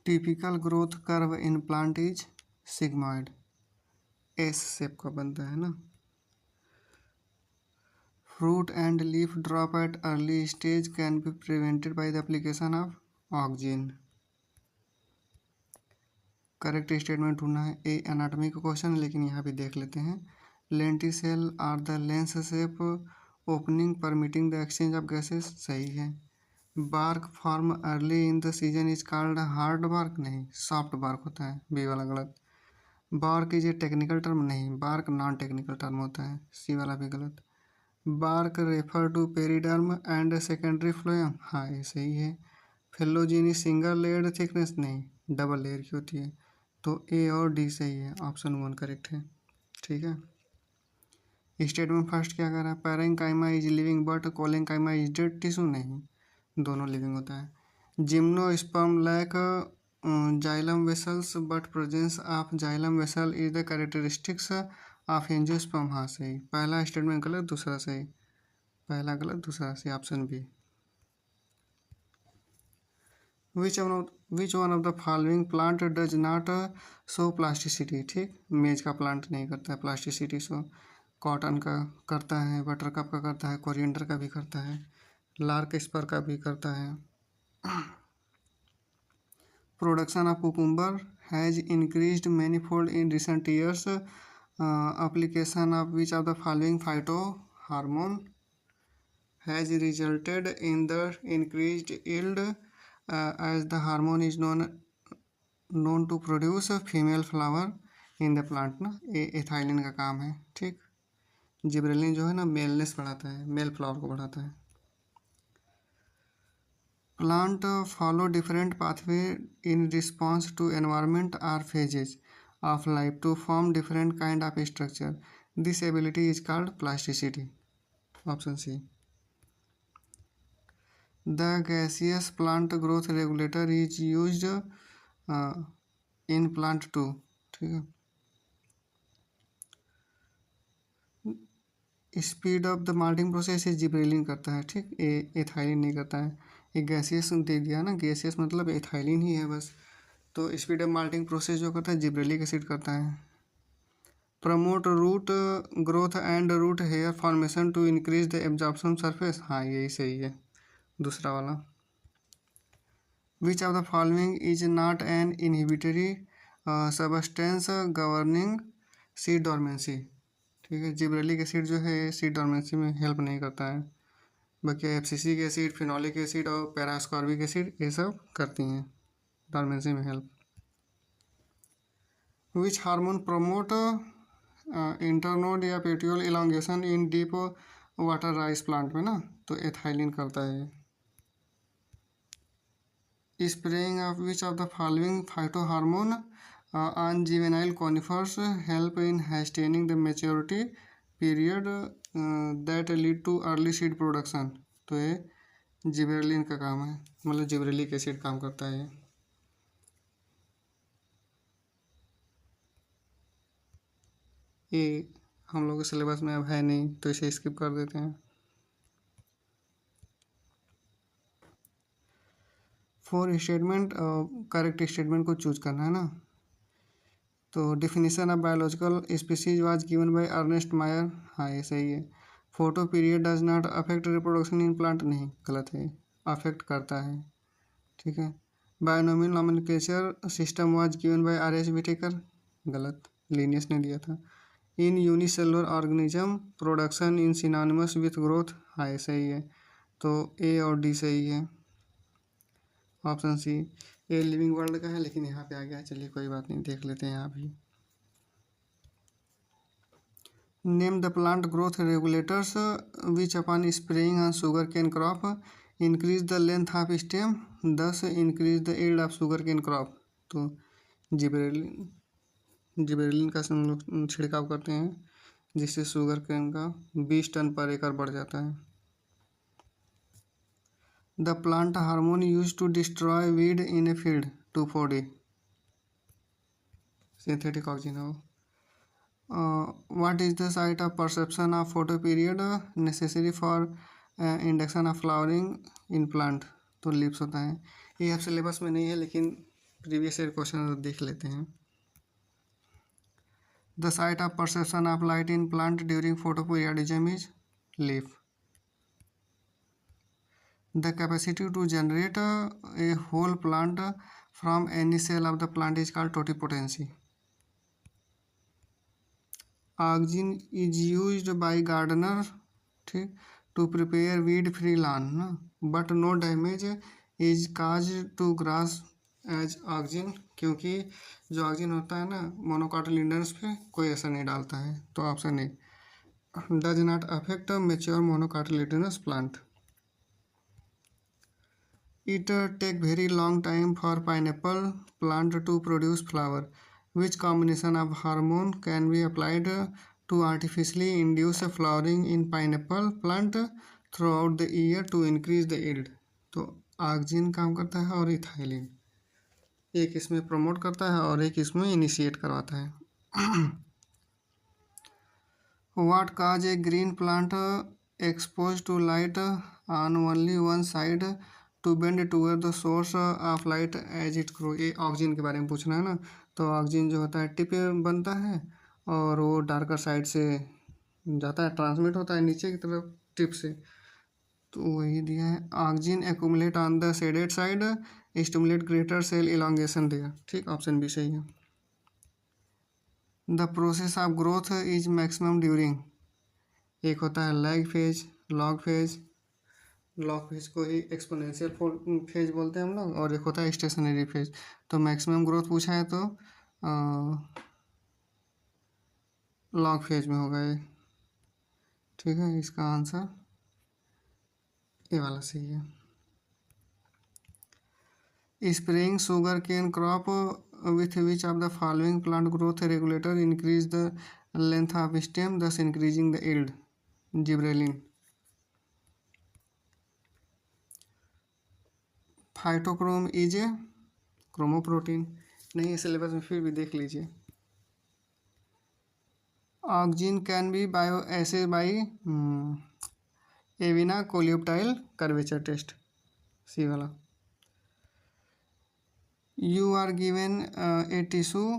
Typical growth curve in plant is sigmoid, S shape का बनता है ना। Fruit and leaf drop at early stage can be prevented by the application of auxin. Correct statement ढूंढना है। ए anatomy का question, लेकिन यहाँ भी देख लेते हैं। Lenticel are the lens shape opening permitting the exchange of gases, सही है। Bark form early in the season is called hard bark, नहीं सॉफ्ट बार्क होता है, बी वाला गलत। Bark is a technical term, नहीं बार्क नॉन टेक्निकल टर्म होता है, सी वाला भी गलत। Bark refer to periderm and secondary phloem, हाँ ये सही है। फेलोजीनी सिंगल लेयर थिकनेस, नहीं डबल लेयर की होती है, तो ए और डी सही है, ऑप्शन 1 करेक्ट है। ठीक है। स्टेटमेंट फर्स्ट क्या कर रहा है, parenchyma is living but collenchyma is dead tissue, नहीं दोनों लिविंग होता है। Gymnosperm lack xylem vessels but presence of xylem vessel is the characteristics of angiosperm, हाँ सही। पहला स्टेटमेंट गलत, दूसरा सही। पहला गलत, दूसरा सही, option B. Which one of the following plant does not show plasticity, ठीक मेज का प्लांट नहीं करता है प्लास्टिसिटी शो। कॉटन का करता है, बटरकप का करता है, कोरिएंडर का भी करता है, लार्क स्पर का भी करता है। Production of cucumber has increased manifold in recent years, application of which of the following phytohormone has resulted in the increased yield, as the hormone is known to produce a female flower in the plant ना, ये ethylene का काम है, ठीक। Gibberellin जो है ना मेलनेस बढ़ाता है, मेल फ्लावर को बढ़ाता है। Plant follow different pathway in response to environment or phases of life to form different kind of structure. This ability is called plasticity. Option C. The gaseous plant growth regulator is used in plant too. ठीक है। Speed of the malting process gibberellin करता है, ठीक ये ethylene नहीं करता है। ये गैसियस दे दिया ना, गैसियस मतलब एथाइलिन ही है बस। तो स्पीड ऑफ माल्टिंग प्रोसेस जो करता है जिब्रेलिक एसिड करता है। Promote root growth and root hair formation to increase the absorption surface, हाँ यही सही है, दूसरा वाला। Which of the following is not an inhibitory substance governing seed dormancy, ठीक है। जिब्रेलिक एसिड जो है सीड डॉर्मेंसी में हेल्प नहीं करता है, बाकी एफसीसी एसिड, फिनोलिक एसिड और पैरास्कॉर्बिक एसिड ये सब करती हैं डॉर्मेंसी में help. Which hormone promote internode या petiole elongation in deep water rice plant में ना, तो एथाइलिन करता है। Spraying of which of the following phytohormone on juvenile conifers help in hastening the maturity period that lead to early seed production, तो ये gibberellin का काम है, मतलब जिब्रेलिक एसिड काम करता है। ये हम लोग के सिलेबस में अब है नहीं, तो इसे स्किप कर देते हैं। फोर स्टेटमेंट, करेक्ट स्टेटमेंट को चूज करना है ना। तो definition of biological species was given by Ernst Mayr, हाँ ये सही है। Photo period does not affect reproduction in plant, नहीं गलत है, अफेक्ट करता है, ठीक है। Binomial nomenclature system was given by R H Whittaker, गलत, लीनियस ने दिया था। In unicellular organism production in synonymous with growth, हाँ ये सही है, तो ए और डी सही है, option C. A living world का है लेकिन यहाँ पे आ गया, चलिए कोई बात नहीं, देख लेते हैं यहाँ भी। Name the plant growth regulators which upon spraying on sugar cane crop increase the length of stem thus increase the yield of sugar cane crop, तो जिबरेलिन का हम लोग छिड़काव करते हैं जिससे शुगर केन का 20 टन पर एकड़ बढ़ जाता है। The plant hormone use to destroy weed in a field 2,4-D, synthetic oxygen हो। What is the site of perception of photoperiod necessary for induction of flowering in plant, तो leaves होता है। ये अब सिलेबस में नहीं है लेकिन प्रीवियस ईयर क्वेश्चन देख लेते हैं। The site of perception of light in plant during photoperiodism is leaf. The capacity to generate a whole plant from any cell of the plant is called totipotency. Auxin is used by gardener, ठीक, to prepare weed free lawn ना, but no damage is cause to grass as auxin, क्योंकि जो auxin होता है ना मोनोकोटिलिडन्स पे कोई असर नहीं डालता है। तो option A, does not affect mature monocotyledonous plant. It take very long time for pineapple plant to produce flower. Which combination of hormone can be applied to artificially induce flowering in pineapple plant throughout the year to increase the yield? तो auxin काम करता है और ethylene, एक इसमें promote करता है और एक इसमें इनिशिएट करवाता है। What cause a green plant exposed to light on only one side to bend toward the source of light as it grow? ये ऑक्सिन के बारे में पूछना है ना। तो ऑक्सिन जो होता है टिप बनता है और वो डार्कर साइड से जाता है, ट्रांसमिट होता है नीचे की तरफ टिप से। तो वही दिया है, auxin accumulate on the shaded side, stimulate greater cell elongation दिया, ठीक, ऑप्शन बी सही है। The process of growth is maximum during, एक होता है lag phase, log phase, log phase को ही एक्सपोनेंशियल फेज बोलते हैं हम लोग, और एक होता है स्टेशनरी फेज। तो मैक्सिमम ग्रोथ पूछा है तो लॉग फेज में होगा ये, ठीक है, इसका आंसर ये वाला सही है। Spraying sugar cane crop with which of the following plant growth regulator increase the length of stem thus increasing the yield? Gibberellin. Phytochrome is a chromoprotein, नहीं सिलेबस में फिर भी देख लीजिए। Auxin can be bioassayed by avena coleoptile curvature test, C वाला। You are given a tissue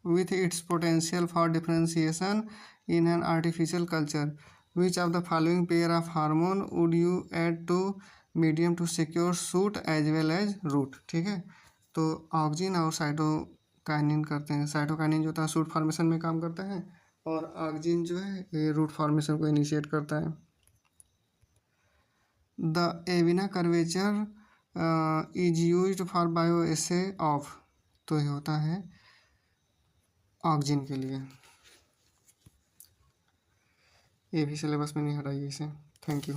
with its potential for differentiation in an artificial culture. Which of the following pair of hormone would you add to medium to secure shoot as well as root? ठीक है, तो auxin और cytokinin करते हैं। Cytokinin जो होता है shoot formation में काम करता है और ऑक्सिन जो है ये रूट फॉर्मेशन को इनिशिएट करता है। The एविना curvature is used for bioassay of, तो ये होता है ऑक्सिन के लिए। ये भी सिलेबस में नहीं हटाइए इसे। Thank you.